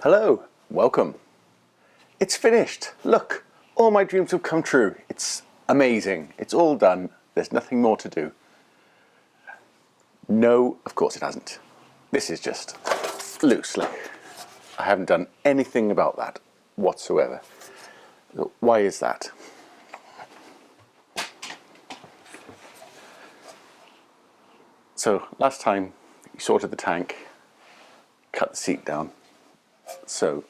Hello, welcome. It's finished. Look, all my dreams have come true. It's amazing. It's all done. There's nothing more to do. No, of course it hasn't. This is just loosely. I haven't done anything about that whatsoever. Why is that? So last time you sorted the tank, cut the seat down. So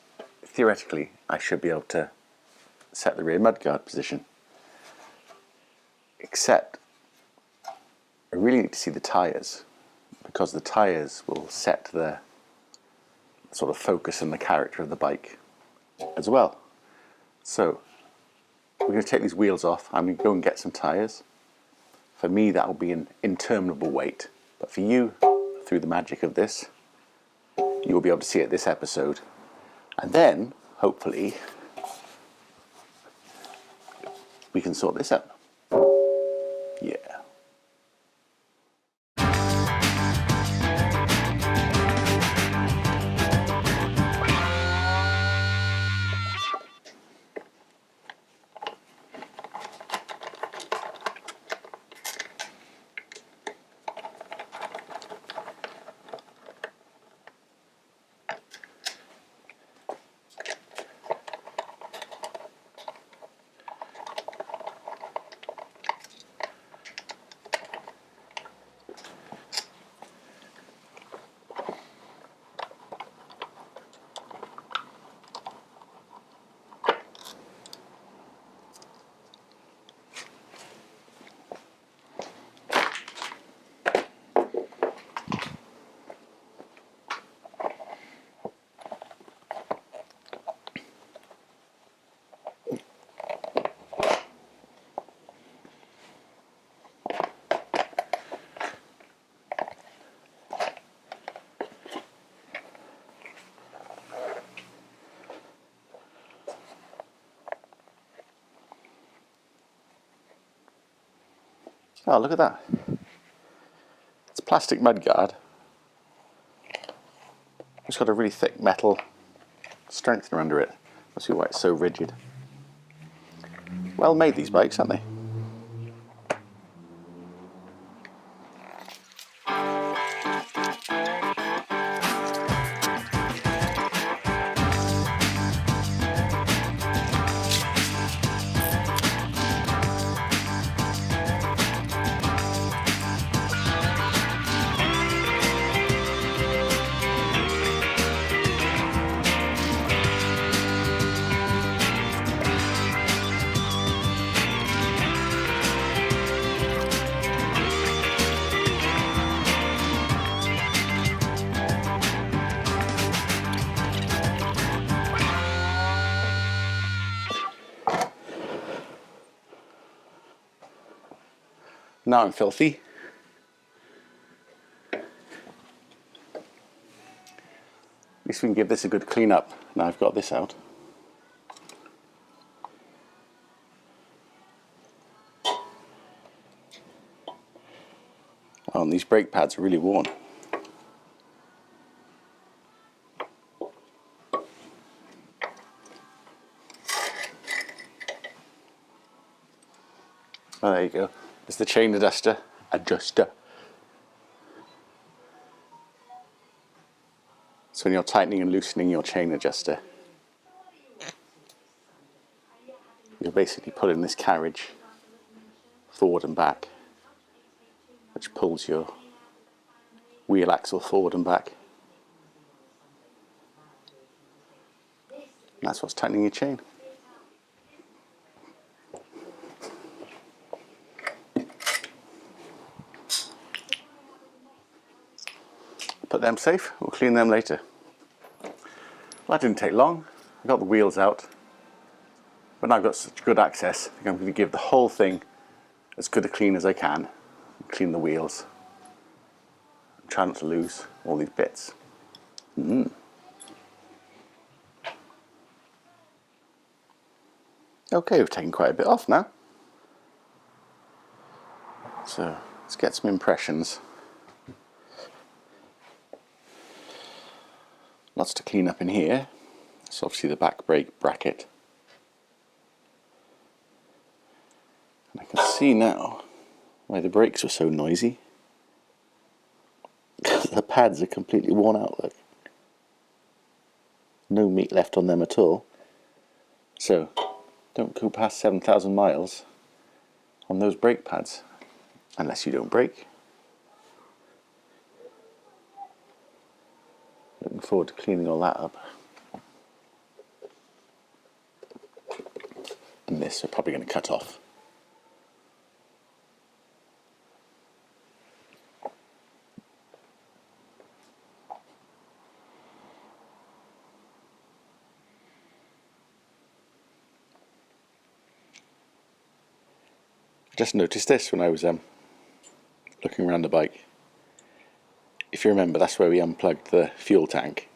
theoretically I should be able to set the rear mudguard position. Except I really need to see the tyres, because the tyres will set the sort of focus and the character of the bike as well. So we're going to take these wheels off. I'm going to go and get some tyres. For me that will be an interminable wait, but for you, through the magic of this, you will be able to see it this episode, and then hopefully we can sort this out. Yeah. Oh, look at that. It's a plastic mudguard. It's got a really thick metal strengthener under it. That's why it's so rigid. Well made, these bikes, aren't they? Now I'm filthy. At least we can give this a good clean up. Now I've got this out. Oh, and these brake pads are really worn. Oh, there you go. It's the chain adjuster. So when you're tightening and loosening your chain adjuster, you're basically pulling this carriage forward and back, which pulls your wheel axle forward and back. And that's what's tightening your chain. Put them safe, we'll clean them later. Well, that didn't take long. I got the wheels out, but now I've got such good access, I think I'm going to give the whole thing as good a clean as I can. Clean the wheels. Try not to lose all these bits. Okay, we've taken quite a bit off now. So let's get some impressions. Lots to clean up in here. It's obviously the back brake bracket. And I can see now why the brakes were so noisy. The pads are completely worn out, look. No meat left on them at all. So, don't go past 7,000 miles on those brake pads, unless you don't brake. Looking forward to cleaning all that up. And this we're probably going to cut off. I just noticed this when I was looking around the bike. If you remember, that's where we unplugged the fuel tank,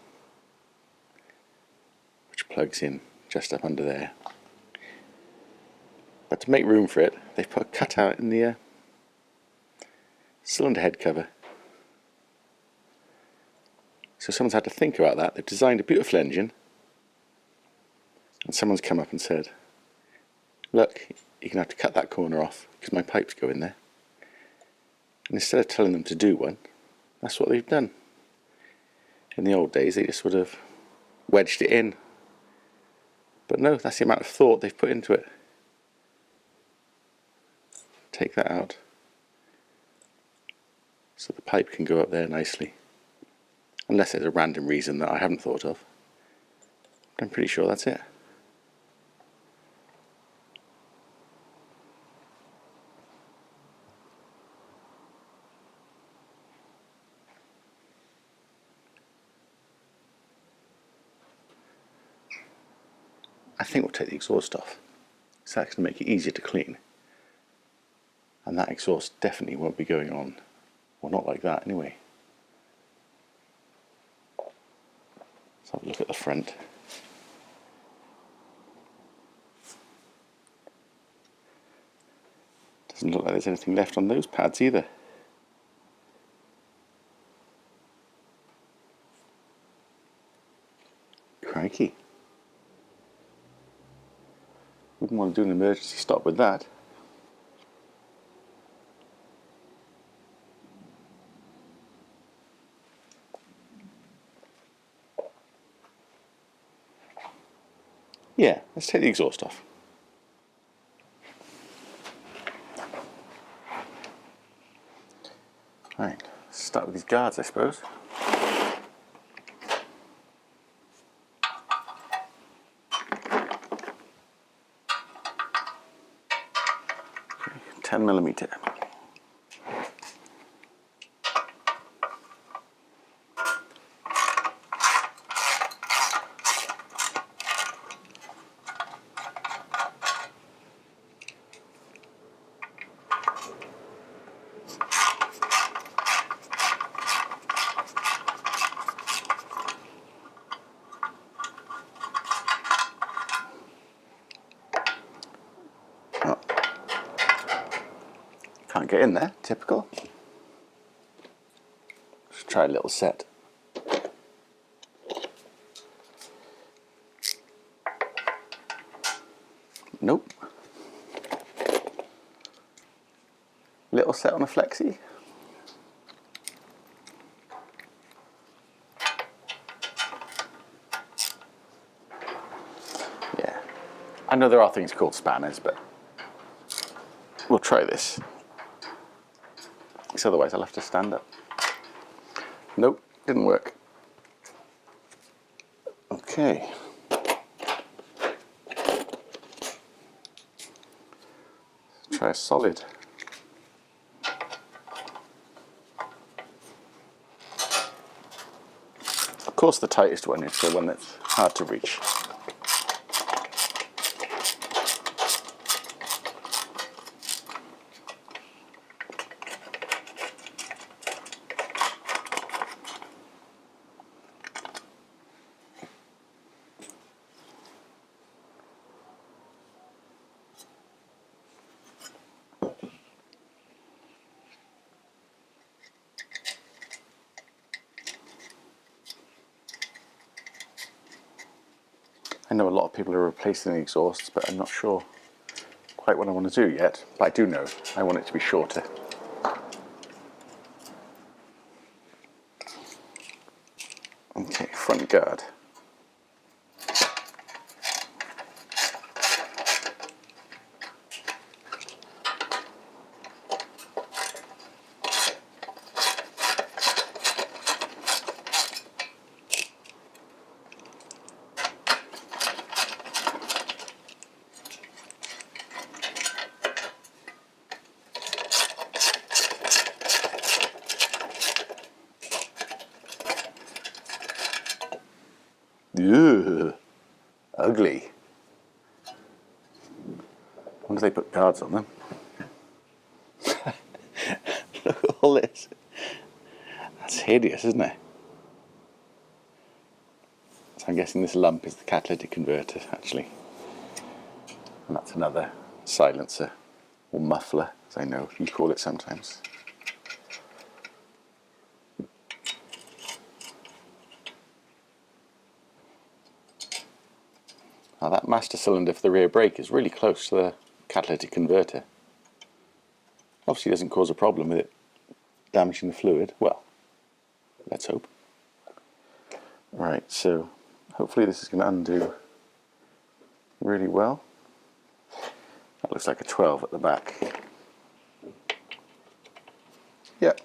which plugs in just up under there. But to make room for it, they've put a cutout in the cylinder head cover. So someone's had to think about that. They've designed a beautiful engine, and someone's come up and said, look, you're going to have to cut that corner off because my pipes go in there. And instead of telling them to do one, that's what they've done. In the old days, they just would have wedged it in. But no, that's the amount of thought they've put into it. Take that out, so the pipe can go up there nicely. Unless there's a random reason that I haven't thought of. But I'm pretty sure that's it. I think we'll take the exhaust off. So that's going to make it easier to clean. And that exhaust definitely won't be going on. Well, not like that anyway. Let's have a look at the front. Doesn't look like there's anything left on those pads either. Crikey. Wouldn't want to do an emergency stop with that. Yeah, let's take the exhaust off. Right, let's start with these guards, I suppose. Okay, 10mm. Can't get in there, typical. Let's try a little set. Nope. Little set on a flexi. Yeah. I know there are things called spanners, but we'll try this. Because otherwise I'll have to stand up. Nope, didn't work. Okay. Let's try a solid. Of course the tightest one is the one that's hard to reach. I know a lot of people are replacing the exhausts, but I'm not sure quite what I want to do yet. But I do know I want it to be shorter. Okay, front guard. Ugh, ugly. Wonder if they put guards on them. Look at all this. That's hideous, isn't it? So I'm guessing this lump is the catalytic converter, actually. And that's another silencer, or muffler, as I know you call it sometimes. Now that master cylinder for the rear brake is really close to the catalytic converter. Obviously doesn't cause a problem with it damaging the fluid. Well, let's hope. Right, so hopefully this is going to undo really well. That looks like a 12 at the back. Yep.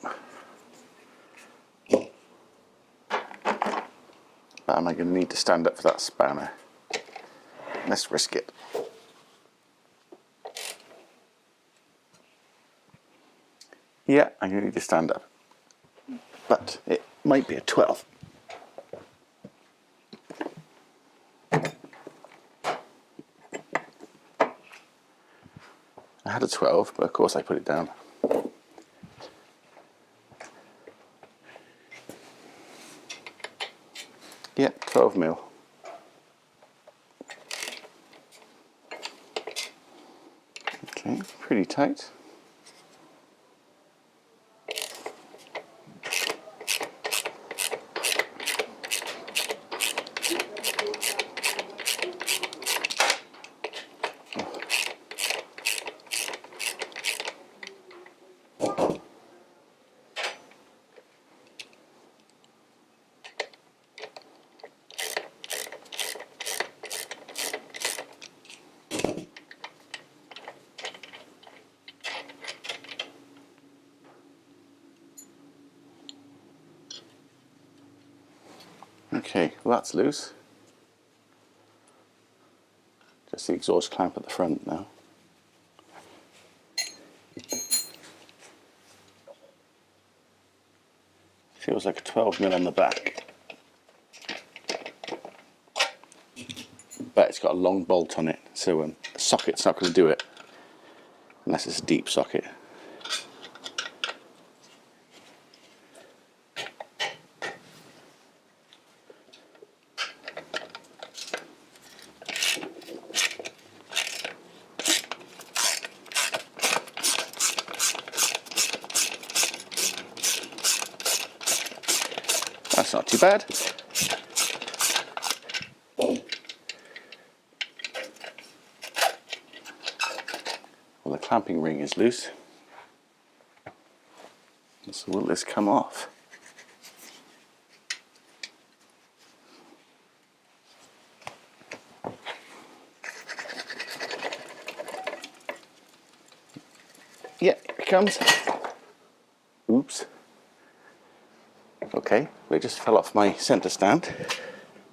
But am I going to need to stand up for that spanner? Let's risk it. Yeah, I'm going to need to stand up. But it might be a 12. I had a 12, but of course I put it down. Yeah, 12 mil. Okay, pretty tight. Okay, well that's loose. Just the exhaust clamp at the front now. Feels like a 12 mil on the back. But it's got a long bolt on it, so the socket's not going to do it. Unless it's a deep socket. That's not too bad. Well, the clamping ring is loose. So will this come off? Yeah, here it comes. Oops. Okay, well, it just fell off my centre stand.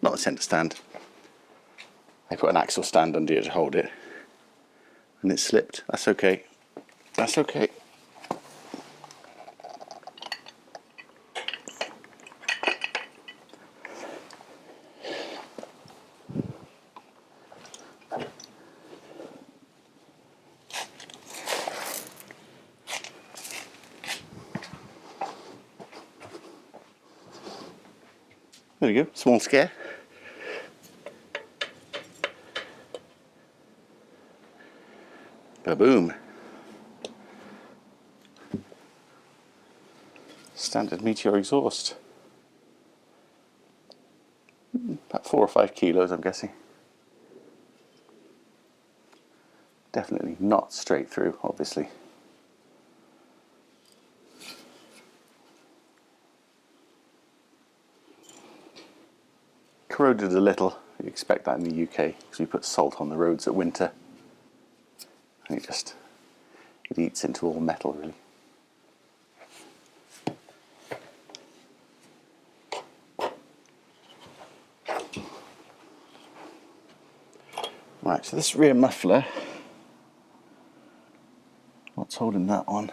Not a centre stand. I put an axle stand under here to hold it. And it slipped. That's okay. That's okay. There we go, small scare. Ba-boom. Standard Meteor exhaust. About 4 or 5 kilos, I'm guessing. Definitely not straight through, obviously. Corroded a little. You expect that in the UK because we put salt on the roads at winter. And it eats into all metal, really. Right, so this rear muffler, what's holding that on?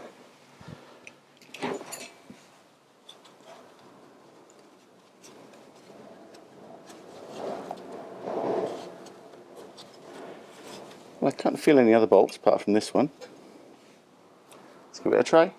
Well, I can't feel any other bolts apart from this one. Let's give it a try.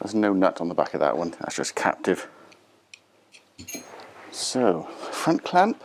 There's no nut on the back of that one, that's just captive. So, front clamp.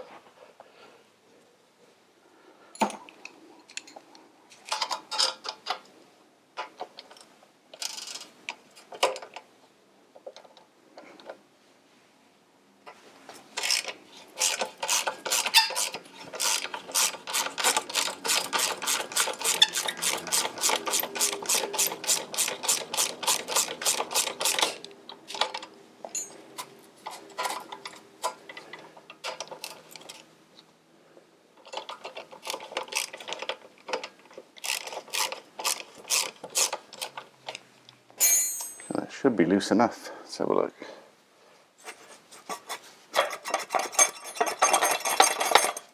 That should be loose enough. Let's have a look.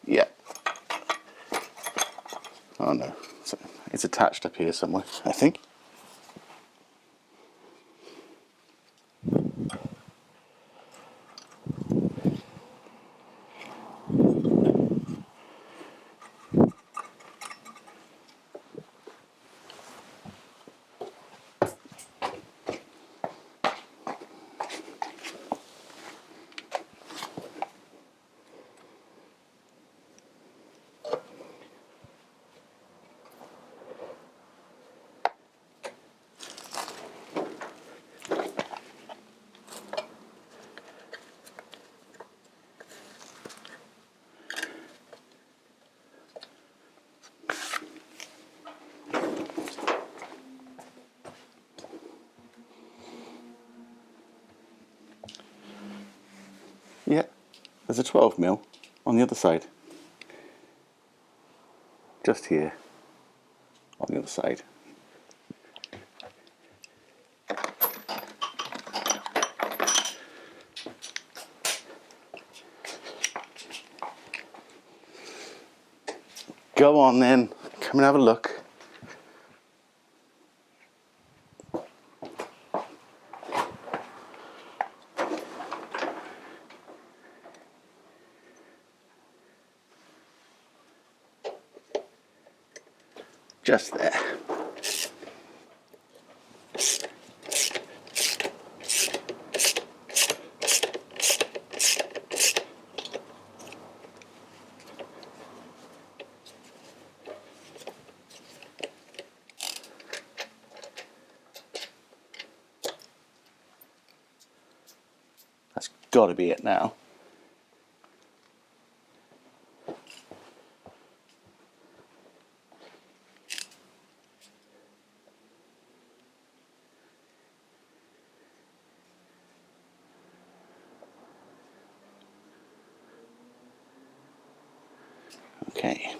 Yeah. Oh no, it's attached up here somewhere, I think. Yeah, there's a 12mm on the other side. Just here, on the other side. Go on then, come and have a look. Just there. That's got to be it now. Okay.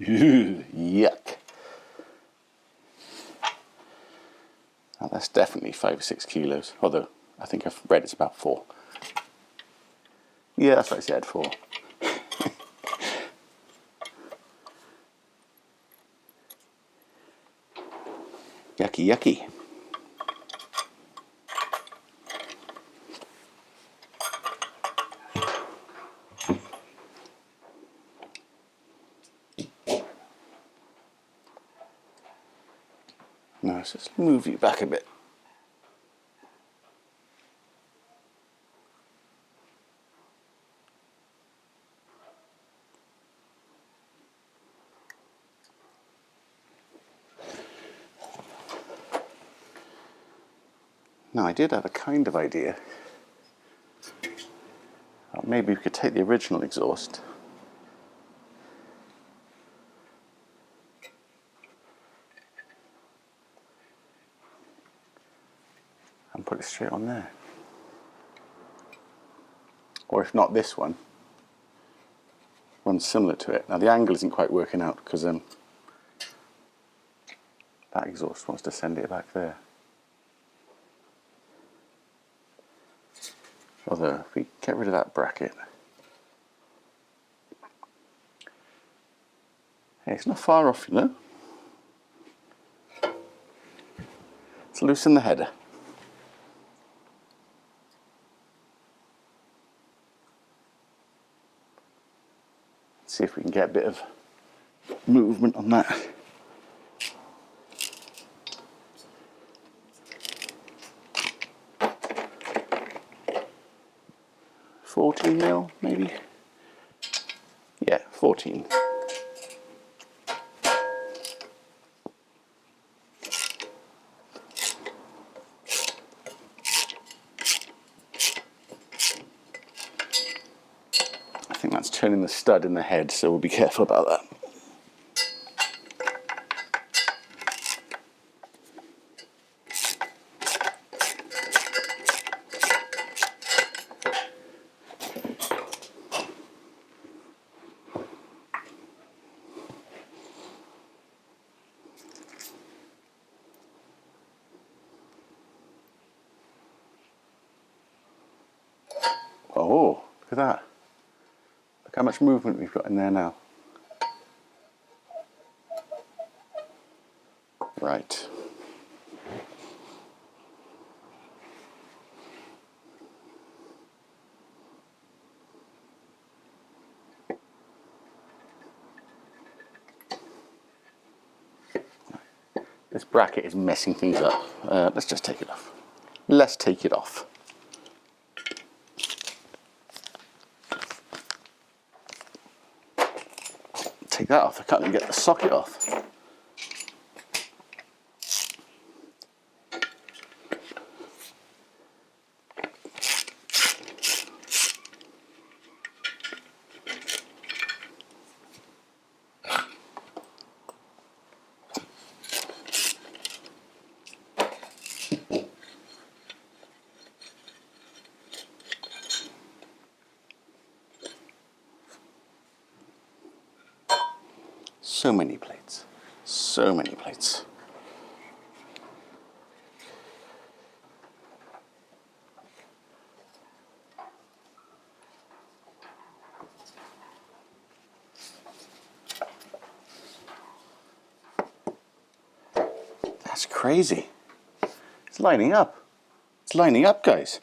Yuck. Now that's definitely 5 or 6 kilos, although I think I've read it's about 4. Yeah, that's what I said, 4. Yucky, yucky. Now let's just move you back a bit. Now I did have a kind of idea. Maybe we could take the original exhaust and put it straight on there. Or if not this one similar to it. Now the angle isn't quite working out because that exhaust wants to send it back there. Although if we get rid of that bracket, hey, it's not far off, you know. Let's loosen the header. See if we can get a bit of movement on that. $14 maybe? Yeah, 14. I think that's turning the stud in the head, so we'll be careful about that. Oh, look at that. Look how much movement we've got in there now. Right. This bracket is messing things up. Let's just take it off. Let's take it off. Take that off. I can't even get the socket off. So many plates. So many plates. That's crazy. It's lining up. It's lining up, guys.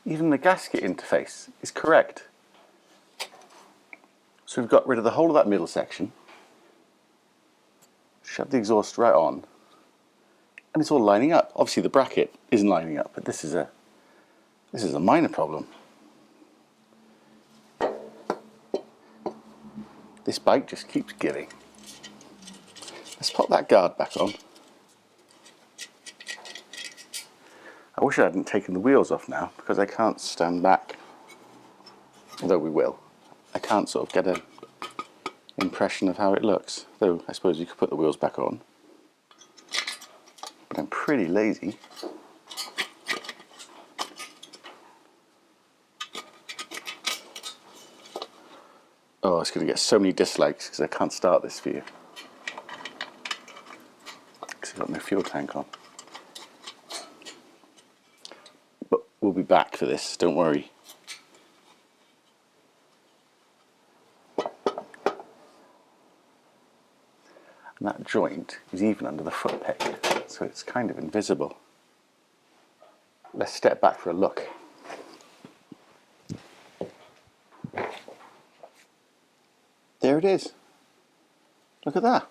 Even the gasket interface is correct. So we've got rid of the whole of that middle section, shoved the exhaust right on, and it's all lining up. Obviously the bracket isn't lining up, but this is a minor problem. This bike just keeps giving. Let's pop that guard back on. I wish I hadn't taken the wheels off now, because I can't stand back. Although we will. I can't sort of get an impression of how it looks. Though I suppose you could put the wheels back on. But I'm pretty lazy. Oh, it's going to get so many dislikes because I can't start this for you. Because I've got no fuel tank on. will be back for this, don't worry. And that joint is even under the foot peg, so it's kind of invisible. Let's step back for a look. There it is. Look at that.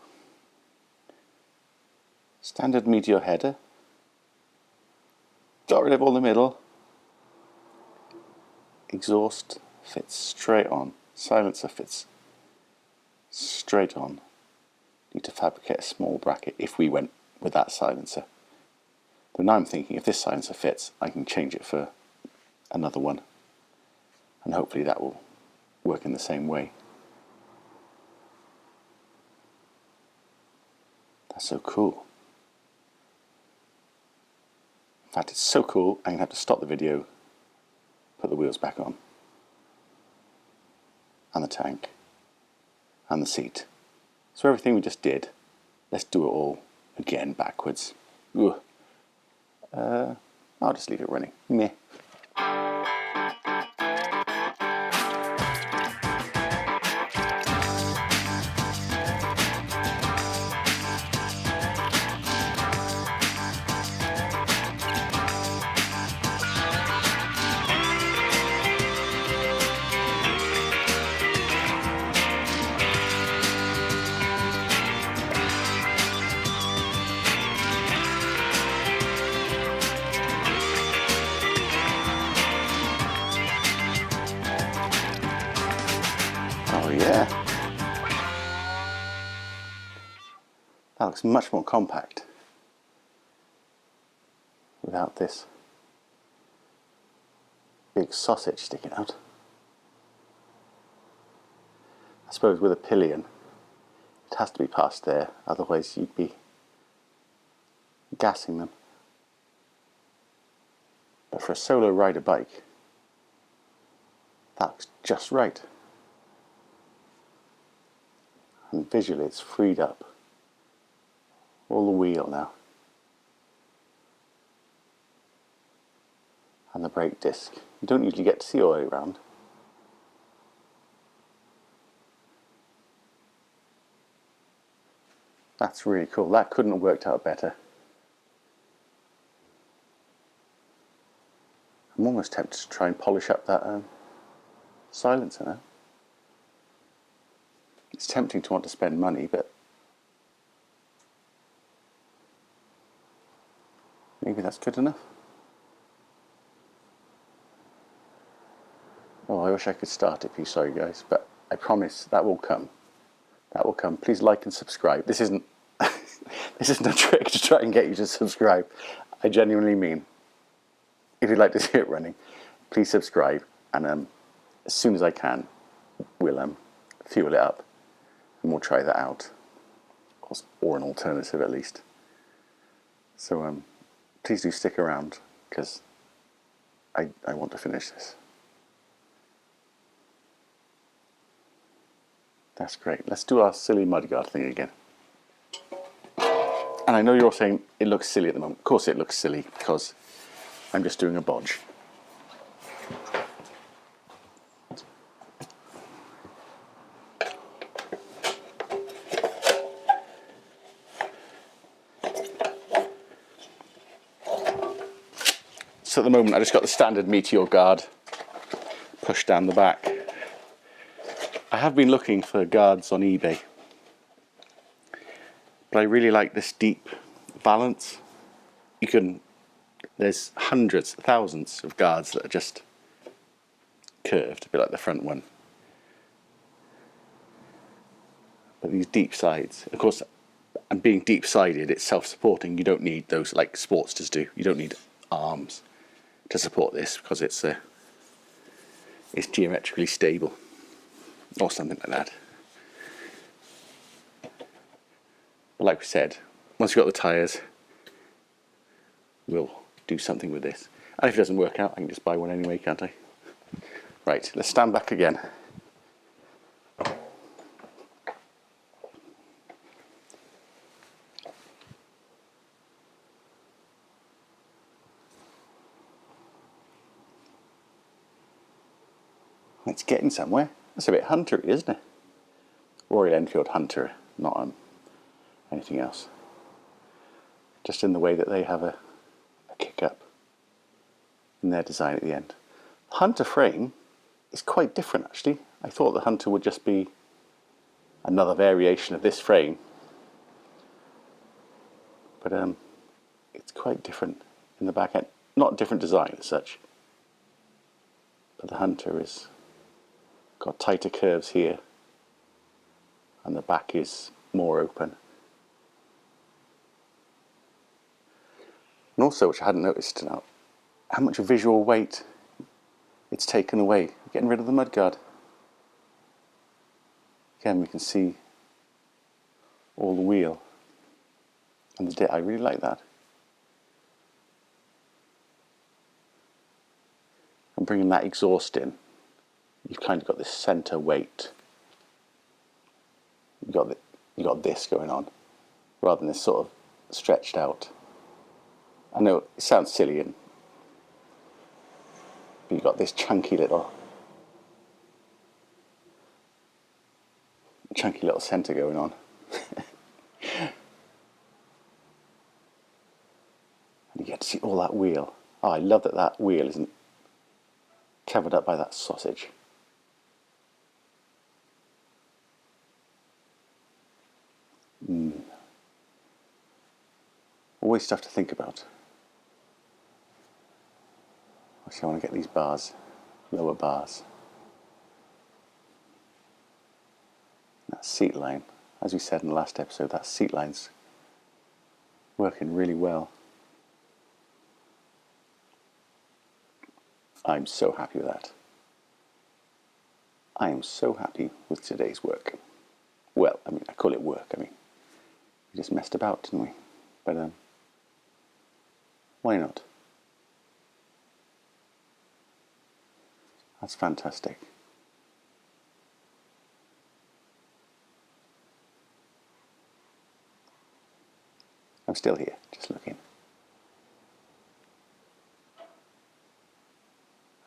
Standard Meteor header. Got rid of all the middle. Exhaust fits straight on. Silencer fits straight on. Need to fabricate a small bracket if we went with that silencer. But now I'm thinking if this silencer fits, I can change it for another one. And hopefully that will work in the same way. That's so cool. In fact, it's so cool, I'm going to have to stop the video, put the wheels back on, and the tank, and the seat. So everything we just did, let's do it all again backwards. I'll just leave it running. Meh. Oh yeah. That looks much more compact without this big sausage sticking out. I suppose with a pillion it has to be past there, otherwise you'd be gassing them. But for a solo rider bike, that looks just right. And visually it's freed up all the wheel now. And the brake disc. You don't usually get to see all the way around. That's really cool. That couldn't have worked out better. I'm almost tempted to try and polish up that silencer now. It's tempting to want to spend money, but maybe that's good enough. Oh, I wish I could start it for you, sorry guys, but I promise that will come. That will come. Please like and subscribe. This isn't this isn't a trick to try and get you to subscribe. I genuinely mean, if you'd like to see it running, please subscribe, and as soon as I can, we'll fuel it up, and we'll try that out, or an alternative at least. So please do stick around, because I want to finish this. That's great. Let's do our silly mudguard thing again. And I know you're all saying it looks silly at the moment. Of course it looks silly, because I'm just doing a bodge. So at the moment I just got the standard Meteor guard pushed down the back. I have been looking for guards on eBay, but I really like this deep balance. There's hundreds, thousands of guards that are just curved, a bit like the front one. But these deep sides, of course, and being deep sided, it's self-supporting. You don't need those like Sportsters do. You don't need arms to support this, because it's geometrically stable, or something like that. But like we said, once we've got the tyres, we'll do something with this. And if it doesn't work out, I can just buy one anyway, can't I? Right, let's stand back again. It's getting somewhere. That's a bit huntery, isn't it? Royal Enfield Hunter, not anything else. Just in the way that they have a kick up in their design at the end. The Hunter frame is quite different actually. I thought the Hunter would just be another variation of this frame, but it's quite different in the back end. Not different design as such, but the Hunter is got tighter curves here and the back is more open. And also, which I hadn't noticed now, how much visual weight it's taken away, getting rid of the mudguard. Again, we can see all the wheel and the dip. I really like that. And bringing that exhaust in, you've kind of got this centre weight. You got this going on, rather than this sort of stretched out. I know it sounds silly, but you've got this chunky little centre going on. And you get to see all that wheel. Oh, I love that that wheel isn't covered up by that sausage. Always stuff to think about. Actually, I want to get these bars, lower bars. That seat line, as we said in the last episode, that seat line's working really well. I'm so happy with that. I am so happy with today's work. Well, I mean, I call it work. I mean, we just messed about, didn't we? But why not? That's fantastic. I'm still here, just looking.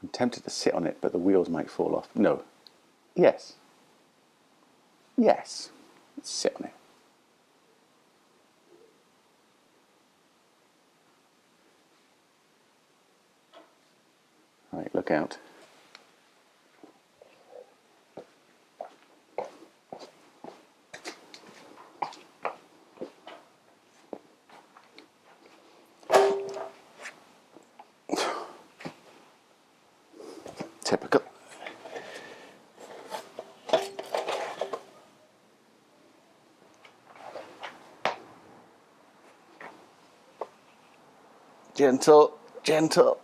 I'm tempted to sit on it, but the wheels might fall off. No. Yes. Yes. Let's sit on it. Right, look out. Typical. Gentle, gentle.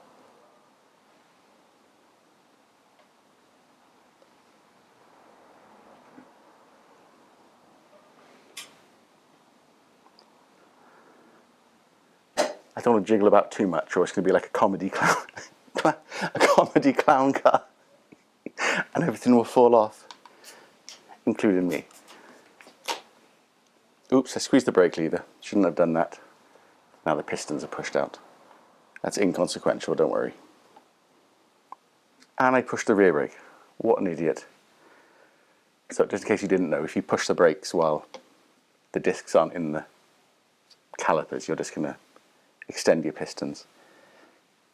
I don't want to jiggle about too much, or it's going to be like a comedy clown, a comedy clown car, and everything will fall off, including me. Oops! I squeezed the brake lever. Shouldn't have done that. Now the pistons are pushed out. That's inconsequential. Don't worry. And I pushed the rear brake. What an idiot! So just in case you didn't know, if you push the brakes while the discs aren't in the calipers, you're just going to extend your pistons.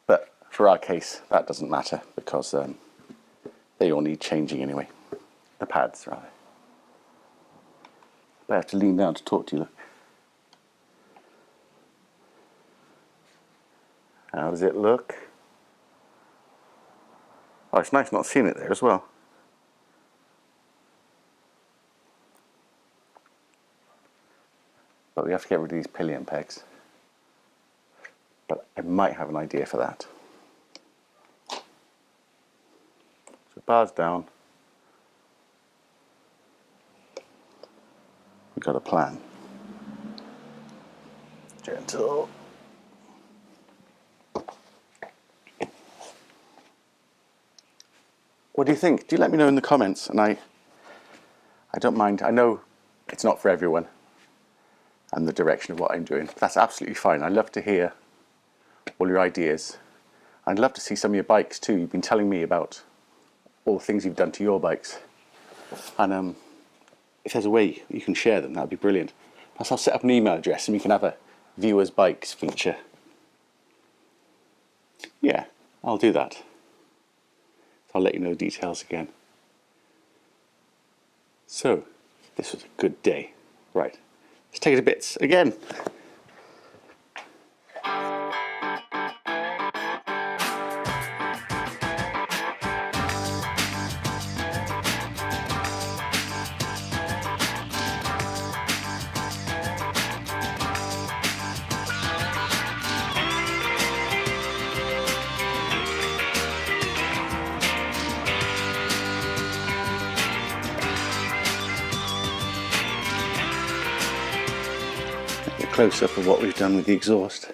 But for our case, that doesn't matter because they all need changing anyway. The pads, rather. But I have to lean down to talk to you. Look. How does it look? Oh, it's nice not seeing it there as well. But we have to get rid of these pillion pegs. But I might have an idea for that. So bars down. We've got a plan. Gentle. What do you think? Do let me know in the comments, and I don't mind. I know it's not for everyone and the direction of what I'm doing. That's absolutely fine. I love to hear all your ideas. I'd love to see some of your bikes too. You've been telling me about all the things you've done to your bikes. And if there's a way you can share them, that would be brilliant. Plus I'll set up an email address and we can have a viewers bikes feature. Yeah, I'll do that. I'll let you know the details again. So, this was a good day. Right, let's take it to bits again. Close-up of what we've done with the exhaust. So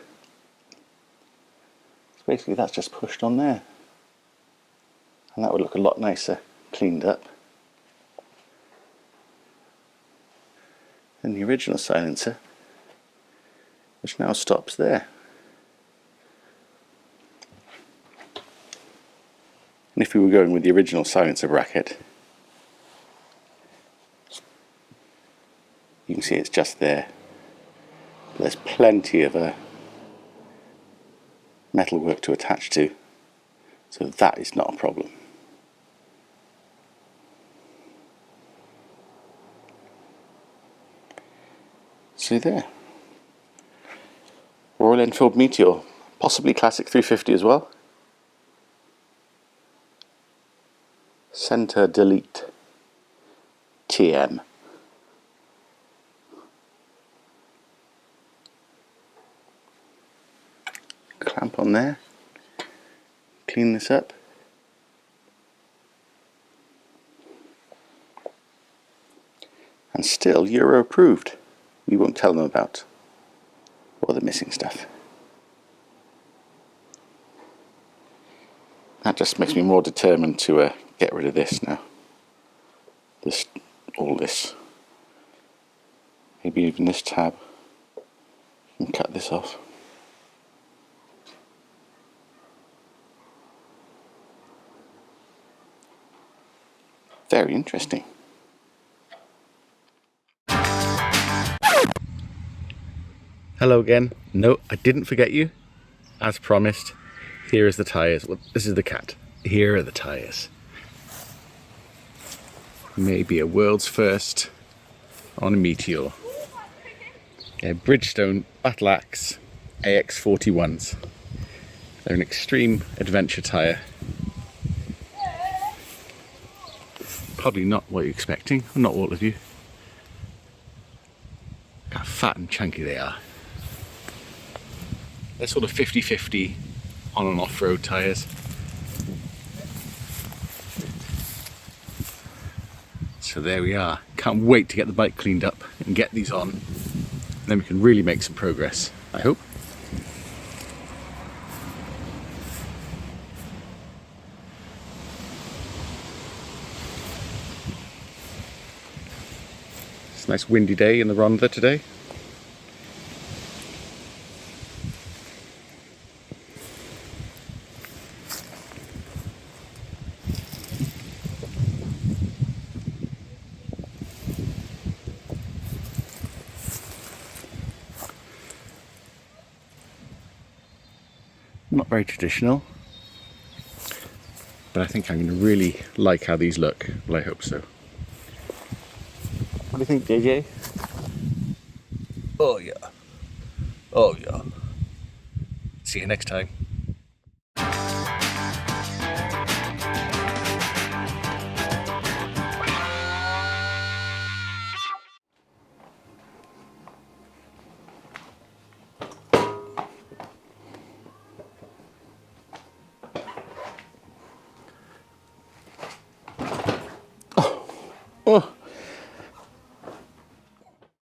basically that's just pushed on there, and that would look a lot nicer cleaned up than the original silencer, which now stops there. And if we were going with the original silencer bracket, you can see it's just there. There's plenty of metalwork to attach to, so that is not a problem. So there, Royal Enfield Meteor, possibly classic 350 as well. Center delete TM. Clamp on there, clean this up, and still Euro approved. We won't tell them about all the missing stuff. That just makes me more determined to get rid of this now. All this, maybe even this tab, and cut this off. Very interesting. Hello again. No, I didn't forget you. As promised, here is the tyres. Well, this is the cat. Here are the tyres. Maybe a world's first on a Meteor. Yeah, Bridgestone Battle Axe AX41s. They're an extreme adventure tyre. Probably not what you're expecting, not all of you. Look how fat and chunky they are. They're sort of 50-50 on and off-road tyres. So there we are. Can't wait to get the bike cleaned up and get these on. Then we can really make some progress, I hope. It's a nice windy day in the Rhondda today. Not very traditional, but I think I'm going to really like how these look. Well, I hope so. What do you think, JJ? Oh yeah. Oh yeah. See you next time.